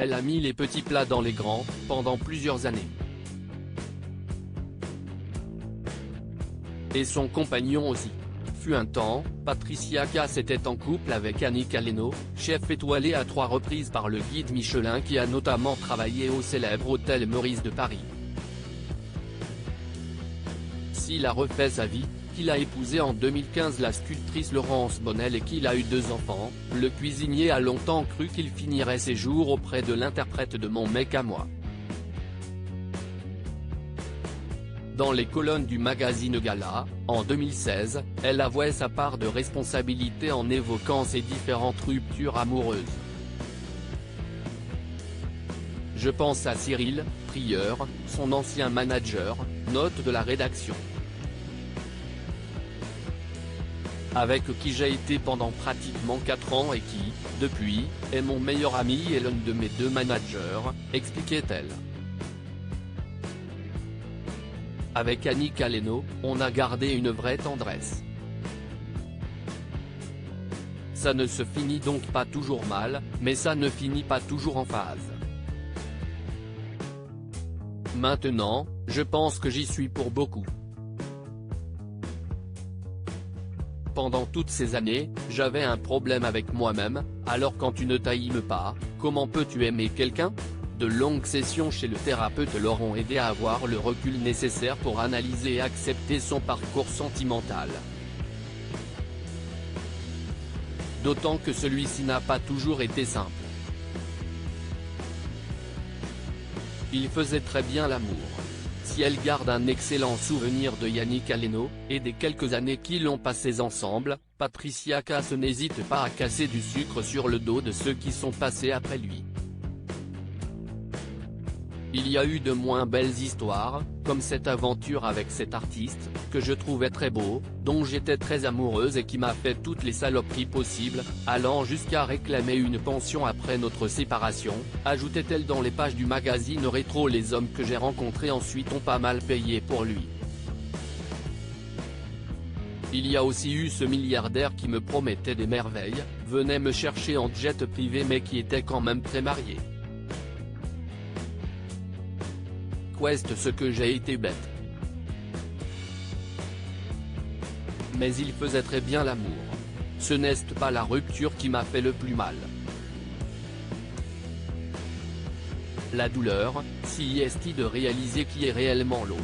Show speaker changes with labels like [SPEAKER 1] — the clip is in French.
[SPEAKER 1] Elle a mis les petits plats dans les grands, pendant plusieurs années. Et son compagnon aussi. Fut un temps, Patricia Cass était en couple avec Annick Aleno, chef étoilé à 3 reprises par le guide Michelin qui a notamment travaillé au célèbre hôtel Meurice de Paris. S'il a refait sa vie, qu'il a épousé en 2015 la sculptrice Laurence Bonnel et qu'il a eu 2 enfants, le cuisinier a longtemps cru qu'il finirait ses jours auprès de l'interprète de Mon mec à moi. Dans les colonnes du magazine Gala, en 2016, elle avouait sa part de responsabilité en évoquant ses différentes ruptures amoureuses. Je pense à Cyril, Prieur, son ancien manager, note de la rédaction. Avec qui j'ai été pendant pratiquement 4 ans et qui, depuis, est mon meilleur ami et l'un de mes 2 managers, expliquait-elle. Avec Annick Aleno, on a gardé une vraie tendresse. Ça ne se finit donc pas toujours mal, mais ça ne finit pas toujours en phase. Maintenant, je pense que j'y suis pour beaucoup. Pendant toutes ces années, j'avais un problème avec moi-même, alors quand tu ne t'aimes pas, comment peux-tu aimer quelqu'un ? De longues sessions chez le thérapeute l'auront aidé à avoir le recul nécessaire pour analyser et accepter son parcours sentimental. D'autant que celui-ci n'a pas toujours été simple. Il faisait très bien l'amour. Si elle garde un excellent souvenir de Annick Aleno, et des quelques années qu'ils l'ont passées ensemble, Patricia Cass n'hésite pas à casser du sucre sur le dos de ceux qui sont passés après lui. Il y a eu de moins belles histoires, comme cette aventure avec cet artiste, que je trouvais très beau, dont j'étais très amoureuse et qui m'a fait toutes les saloperies possibles, allant jusqu'à réclamer une pension après notre séparation, ajoutait-elle dans les pages du magazine Rétro. Les hommes que j'ai rencontrés ensuite ont pas mal payé pour lui. Il y a aussi eu ce milliardaire qui me promettait des merveilles, venait me chercher en jet privé mais qui était quand même très marié. Quest ce que j'ai été bête. Mais il faisait très bien l'amour. Ce n'est pas la rupture qui m'a fait le plus mal. La douleur, si est de réaliser qui est réellement l'autre.